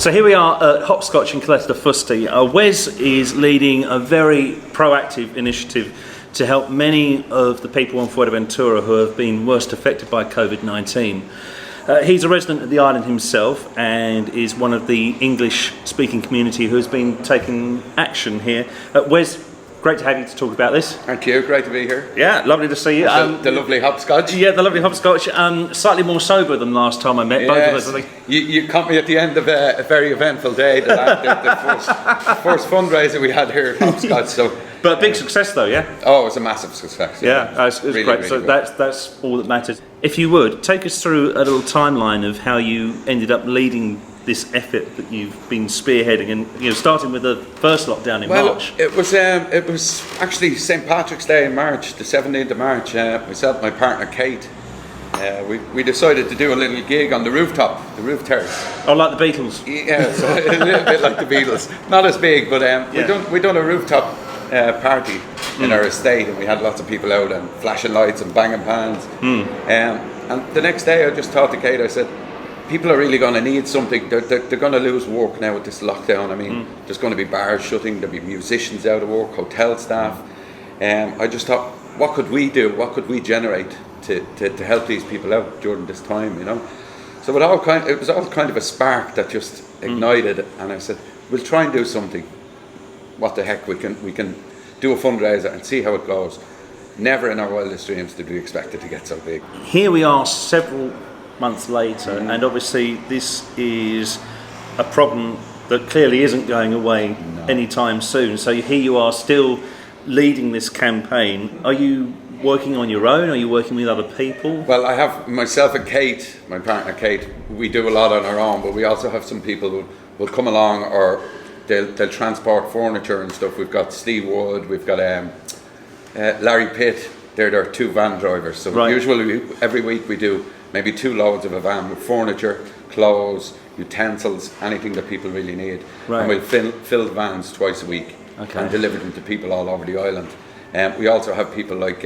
So here we are at Hopscotch in Caleta de Fuste. WES is leading a very proactive initiative to help many of the people on Fuerteventura who have been worst affected by COVID-19. He's a resident of the island himself and is one of the English-speaking community who has been taking action here. WES, great to have you to talk about this. Thank you, great to be here. Yeah, lovely to see you. The lovely hopscotch. Yeah, the lovely hopscotch. Slightly more sober than last time I met, Yes. both of us, I think. You caught me at the end of a very eventful day, the first fundraiser we had here at Hopscotch. So, But big success though, yeah? oh, it was a massive success. Yeah, it's really, great. really So good. that's all that matters. If you would, take us through a little timeline of how you ended up leading this effort that you've been spearheading, and starting with the first lockdown in March. It was actually St. Patrick's Day in March, the 17th of March. Myself and my partner Kate, we decided to do a little gig on the rooftop, the roof terrace. Oh, like the Beatles. Yeah, so a little bit like the Beatles. Not as big, but we done a rooftop party in our estate, and we had lots of people out and flashing lights and banging pans. And the next day I just talked to Kate, I said, people are really going to need something. They're going to lose work now with this lockdown. I mean, there's going to be bars shutting, there'll be musicians out of work, hotel staff. I just thought, what could we do? What could we generate to help these people out during this time, So it was all kind of a spark that just ignited, and I said, we'll try and do something. What the heck, we can do a fundraiser and see how it goes. Never in our wildest dreams did we expect it to get so big. Here we are several months later, and obviously this is a problem that clearly isn't going away anytime soon. So here you are still leading this campaign. Are you working on your own? Are you working with other people? Well, I have myself and Kate, my partner Kate, we do a lot on our own, but we also have some people who will come along, or they'll transport furniture and stuff. We've got Steve Wood, we've got Larry Pitt, they're our two van drivers. So usually every week we do maybe 2 loads of a van with furniture, clothes, utensils, anything that people really need. And we'll fill the vans twice a week and deliver them to people all over the island. We also have people like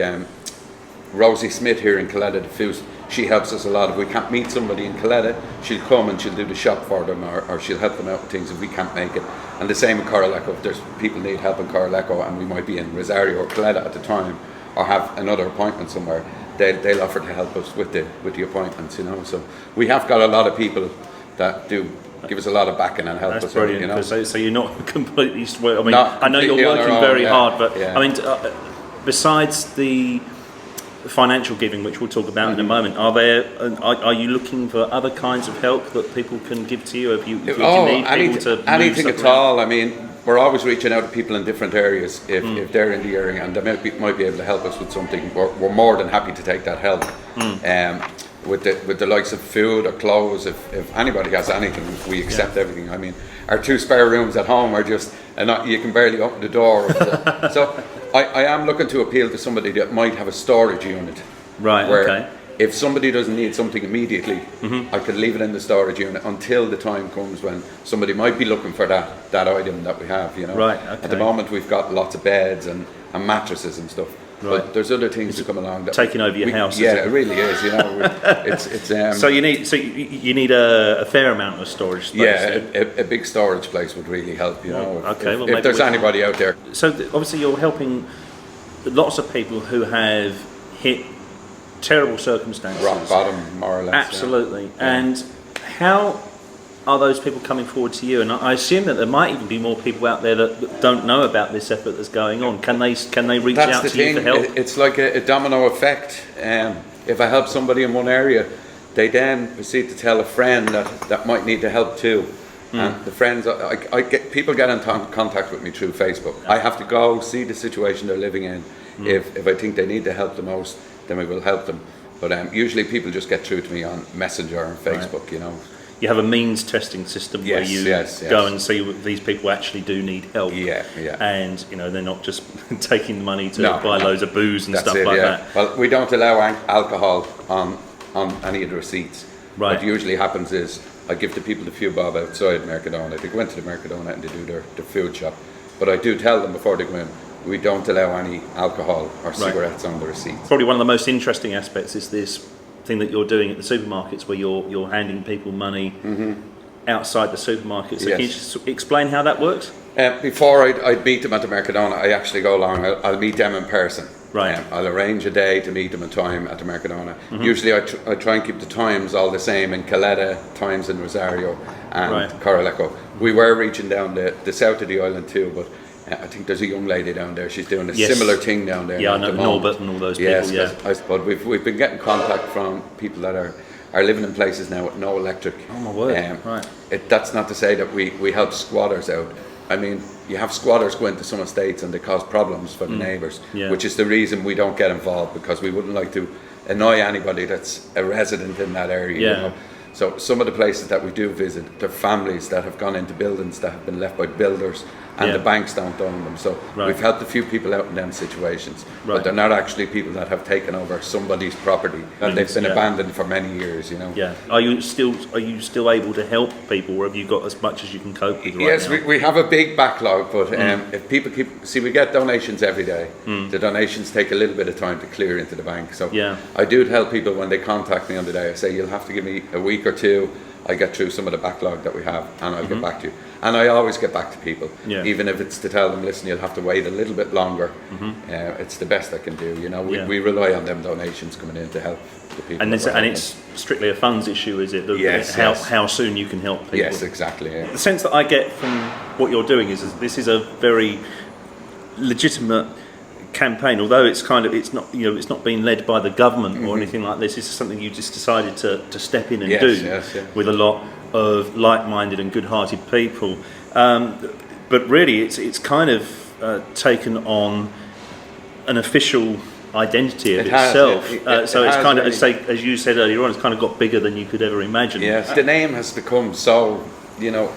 Rosie Smith here in Caleta de Fuste. She helps us a lot. If we can't meet somebody in Caleta, she'll come and she'll do the shop for them, or she'll help them out with things if we can't make it. And the same in Coraleco. If there's people need help in Coraleco and we might be in Rosario or Caleta at the time, or have another appointment somewhere, they'll offer to help us with the appointments, So we have got a lot of people that do give us a lot of backing and help us. That's brilliant. So you're not completely. I mean, Not I know you're working own, very hard, but yeah. I mean, besides the financial giving, which we'll talk about in a moment, are you looking for other kinds of help that people can give to you? If you need people to anything move at all. I mean, we're always reaching out to people in different areas if they're in the area and they might be able to help us with something. We're more than happy to take that help. With the likes of food or clothes, if anybody has anything, we accept everything. I mean, our 2 spare rooms at home are just, you can barely open the door. So I am looking to appeal to somebody that might have a storage unit. Right, where if somebody doesn't need something immediately, I could leave it in the storage unit until the time comes when somebody might be looking for that item that we have, Right, okay. At the moment we've got lots of beds and mattresses and stuff. Right. But there's other things to come along. That taking over your house. Yeah, it really is. It's So you need a fair amount of storage space. Yeah, a big storage place would really help. If there's anybody out there. So obviously you're helping lots of people who have hit terrible circumstances. Rock bottom, more or less. Absolutely. Yeah. And how are those people coming forward to you? And I assume that there might even be more people out there that don't know about this effort that's going on. Can they reach out to you for help? It's like a domino effect. If I help somebody in one area, they then proceed to tell a friend that might need the help too. And the friends, people get in contact with me through Facebook. I have to go see the situation they're living in. If I think they need the help the most, then we will help them. But usually people just get through to me on Messenger and Facebook, You have a means testing system where you go and see if these people actually do need help. Yeah. And they're not just taking the money to buy loads of booze and stuff like that. Well, we don't allow alcohol on any of the receipts. Right. What usually happens is I give the people the few bob outside Mercadona. They go into the Mercadona and they do their food shop. But I do tell them before they go in, we don't allow any alcohol or cigarettes on the receipts. Probably one of the most interesting aspects is this thing that you're doing at the supermarkets where you're handing people money outside the supermarket. So Yes. can you just explain how that works? Before I'd meet them at the Mercadona, I actually go along. I'll meet them in person. Right. I'll arrange a day to meet them a time at the Mercadona. Usually I try and keep the times all the same in Caleta, times in Rosario and Right. Coraleco. We were reaching down the south of the island too, but I think there's a young lady down there. She's doing a Yes. similar thing down there. Yeah, I at the know moment. Norbert and all those Yes, people, yeah. but we've been getting contact from people that are living in places now with no electric. Oh my word, right. That's not to say that we help squatters out. I mean, you have squatters go into some estates and they cause problems for the neighbours, Yeah. which is the reason we don't get involved, because we wouldn't like to annoy anybody that's a resident in that area. Yeah. You know? So some of the places that we do visit, they're families that have gone into buildings that have been left by builders, and Yeah. the banks don't own them. So Right. we've helped a few people out in them situations, Right. but they're not actually people that have taken over somebody's property and they've been Yeah. abandoned for many years. You know. Yeah. Are you still able to help people, or have you got as much as you can cope with right Yes, now? we have a big backlog, but if people we get donations every day. The donations take a little bit of time to clear into the bank. So Yeah. I do tell people when they contact me on the day, I say, you'll have to give me a week or two. I get through some of the backlog that we have, and I'll get back to you. And I always get back to people, Yeah. even if it's to tell them, listen, you'll have to wait a little bit longer. It's the best I can do. You know, Yeah. we rely on them donations coming in to help the people. And that we're helping. it's strictly a funds issue, is it? Yes, How yes. how soon you can help people? Yes, exactly. Yeah. The sense that I get from what you're doing is this is a very legitimate campaign, although it's not being led by the government or anything like this. This is something you just decided to step in and Yes, do yes, yeah. with a lot of like-minded and good-hearted people. But really, it's kind of taken on an official identity of It has, itself. yeah. So It it's has kind of, really. as you said earlier on, it's kind of got bigger than you could ever imagine. Yes, the name has become so,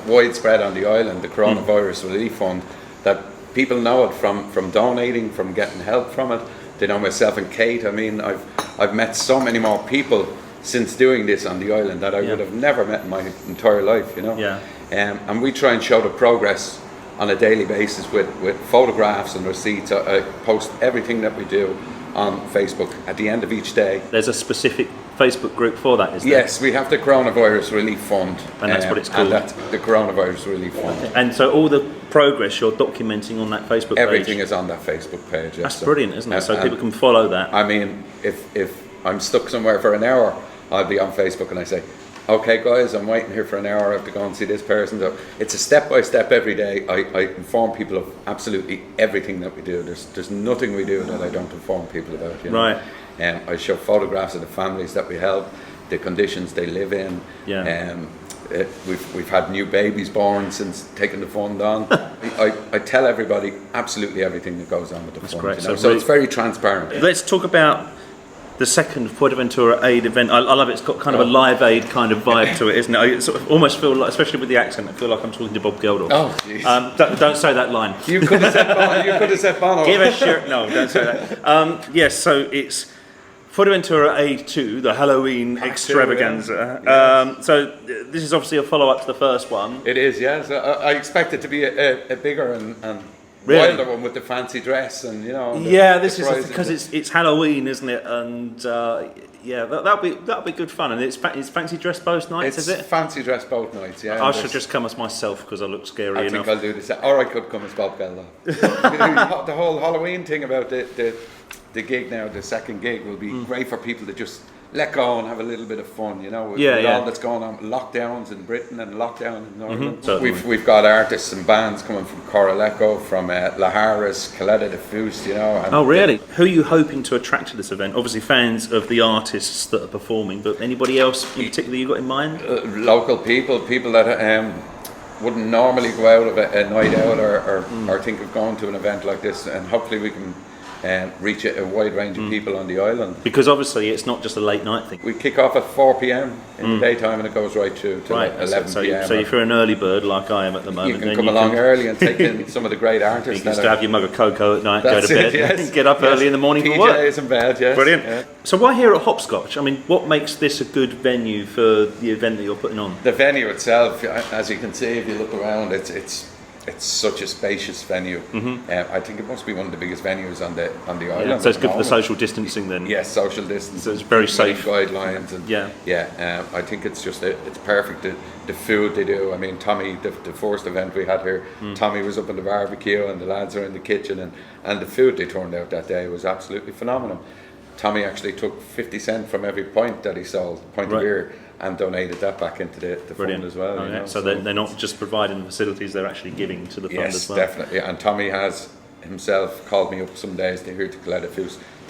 widespread on the island, the Coronavirus Relief Fund, that people know it from donating, from getting help from it. They know myself and Kate. I mean, I've met so many more people since doing this on the island that I would have never met in my entire life, you know. Yeah. And we try and show the progress on a daily basis with photographs and receipts. I post everything that we do on Facebook at the end of each day. There's a specific Facebook group for that, is there? Yes, we have the Coronavirus Relief Fund. And that's what it's called? And that's the Coronavirus Relief Fund. And so all the progress you're documenting on that Facebook Everything page. is on that Facebook page. Yes, That's so- brilliant, isn't it? So and- people can follow that. I mean, if I'm stuck somewhere for an hour, I'll be on Facebook and I say, okay guys, I'm waiting here for an hour, I have to go and see this person. So it's a step-by-step every day. I inform people of absolutely everything that we do. There's nothing we do that I don't inform people about. You know? Right. I show photographs of the families that we help, the conditions they live in. Yeah. We've had new babies born since taking the fund on. I tell everybody absolutely everything that goes on with the fund. great. You know? So So really- it's very transparent. Let's talk about the second Fuerteventura Aid event. I love it. It's got kind of a live aid kind of vibe to it, isn't it? I sort of almost feel like, especially with the accent, I feel like I'm talking to Bob Geldof. Oh, jeez. Don't say that line. You could have said Bono. You could have said Bono. Give a shirt. No, don't say that. Yes, so it's Fuerteventura Aid 2, the Halloween Pack two, extravaganza. yeah. So this is obviously a follow-up to the first one. It is, yes. I expect it to be a bigger and Really? wilder one with the fancy dress and and Yeah, the this is prizes. because it's Halloween, isn't it? And yeah, that'll be good fun. And it's fancy dress both nights, It's is it? fancy dress both nights. Yeah. I and should there's- just come as myself because I look scary I enough. think I'll do this, or I could come as Bob Geldof. The whole Halloween thing about the gig now, the second gig, will be great for people to just let go and have a little bit of fun, with all that's going on, lockdowns in Britain and lockdown in Ireland. certainly. We've got artists and bands coming from Coraleco, from Laharas, Caleta de Fus, and Oh, really? Who are you hoping to attract to this event? Obviously, fans of the artists that are performing, but anybody else in particular you got in mind? local people that wouldn't normally go out of a night out or think of going to an event like this, and hopefully we can reach a wide range of people on the island. Because obviously, it's not just a late night thing. We kick off at 4 p.m. in the daytime and it goes right through to Right. 11 So p.m. if you're an early bird like I am at the moment, you can then come along early and take in some of the great artists. You can that just have your mug of cocoa at night, go That's to bed, it, yes. and get up early in the morning for work. PJs in bed, yes. Brilliant. Yeah. So why here at Hopscotch? I mean, what makes this a good venue for the event that you're putting on? The venue itself, as you can see if you look around, it's it's such a spacious venue. I think it must be one of the biggest venues on the island. Yeah, so it's good for the social distancing then. Yes, social distancing. So it's very safe. Guidelines and I think it's just it's perfect. The food they do. I mean, Tommy, the first event we had here, Tommy was up in the barbecue and the lads are in the kitchen, and the food they turned out that day was absolutely phenomenal. Tommy actually took 50 cents from every pint that he sold, pint of beer, and donated that back into the fund as well. You know? So they're not just providing the facilities, they're actually giving to the fund as well. Yes, definitely. And Tommy has himself called me up some days to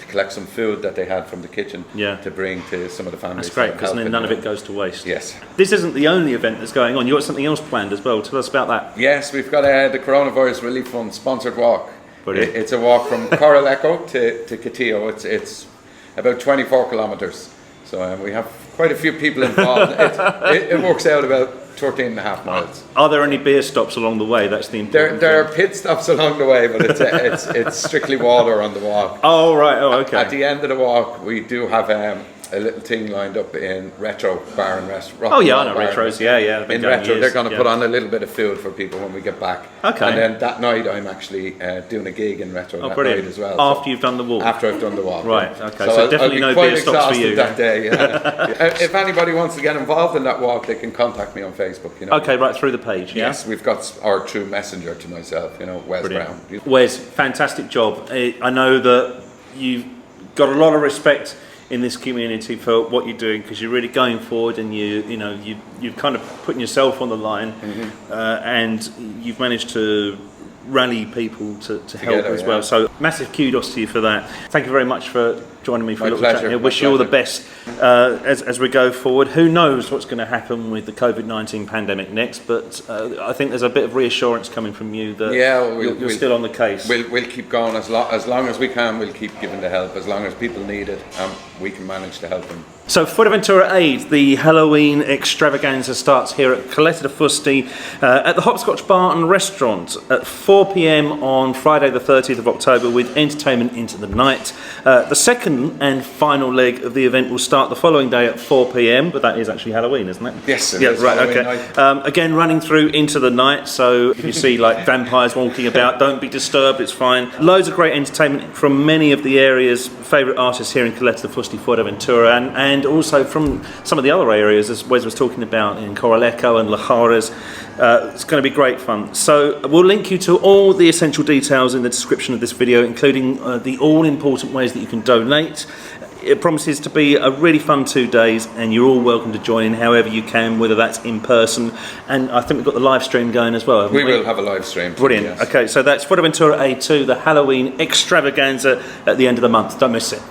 collect some food that they had from the kitchen to bring to some of the families. That's great, because then none of it goes to waste. Yes. This isn't the only event that's going on. You've got something else planned as well. Tell us about that. Yes, we've got the Coronavirus Relief Fund sponsored walk. Brilliant. It's a walk from Coraleco to Catillo. It's about 24 kilometres. So we have quite a few people involved. It works out about 13 and a half miles. Are there any beer stops along the way? That's the important There are thing. pit stops along the way, but it's strictly water on the walk. Oh, right. Oh, okay. At the end of the walk, we do have a little thing lined up in Retro Bar and Restaurant. Oh, yeah, I know Retros. Yeah. In Retro, they're going to put on a little bit of food for people when we get back. Okay. And then that night, I'm actually doing a gig in Retro that night as well. After you've done the walk? After I've done the walk. Right, okay. So definitely no beer stops for you. That day, if anybody wants to get involved in that walk, they can contact me on Facebook. You know. Okay, right through the page, yeah? Yes, we've got our true messenger to myself, WES BROWNE. Wes, fantastic job. I know that you've got a lot of respect in this community for what you're doing, because you're really going forward, and you've kind of putting yourself on the line, and you've managed to rally people to help as well. So massive kudos to you for that. Thank you very much for joining me for a little chat here. Wish you all the best as we go forward. Who knows what's going to happen with the COVID-19 pandemic next, but I think there's a bit of reassurance coming from you that you're still on the case. We'll keep going as long as we can. We'll keep giving the help as long as people need it, we can manage to help them. So Fuerteventura Aid, the Halloween extravaganza, starts here at Caleta de Fusti at the Hopscotch Bar and Restaurant at 4 p.m. on Friday the 30th of October, with entertainment into the night. The second and final leg of the event will start the following day at 4 p.m, but that is actually Halloween, isn't it? Yes, it is. Right, okay. Again, running through into the night, so if you see like vampires walking about, don't be disturbed, it's fine. Loads of great entertainment from many of the area's favourite artists here in Caleta de Fusti, Fuerteventura, and also from some of the other areas, as Wes was talking about, in Coraleco and Lajares. It's going to be great fun. So we'll link you to all the essential details in the description of this video, including the all-important ways that you can donate. It promises to be a really fun 2 days, and you're all welcome to join in however you can, whether that's in person, and I think we've got the live stream going as well. We will have a live stream. Brilliant. Yes. Okay, so that's Fuerteventura A2, the Halloween extravaganza at the end of the month. Don't miss it.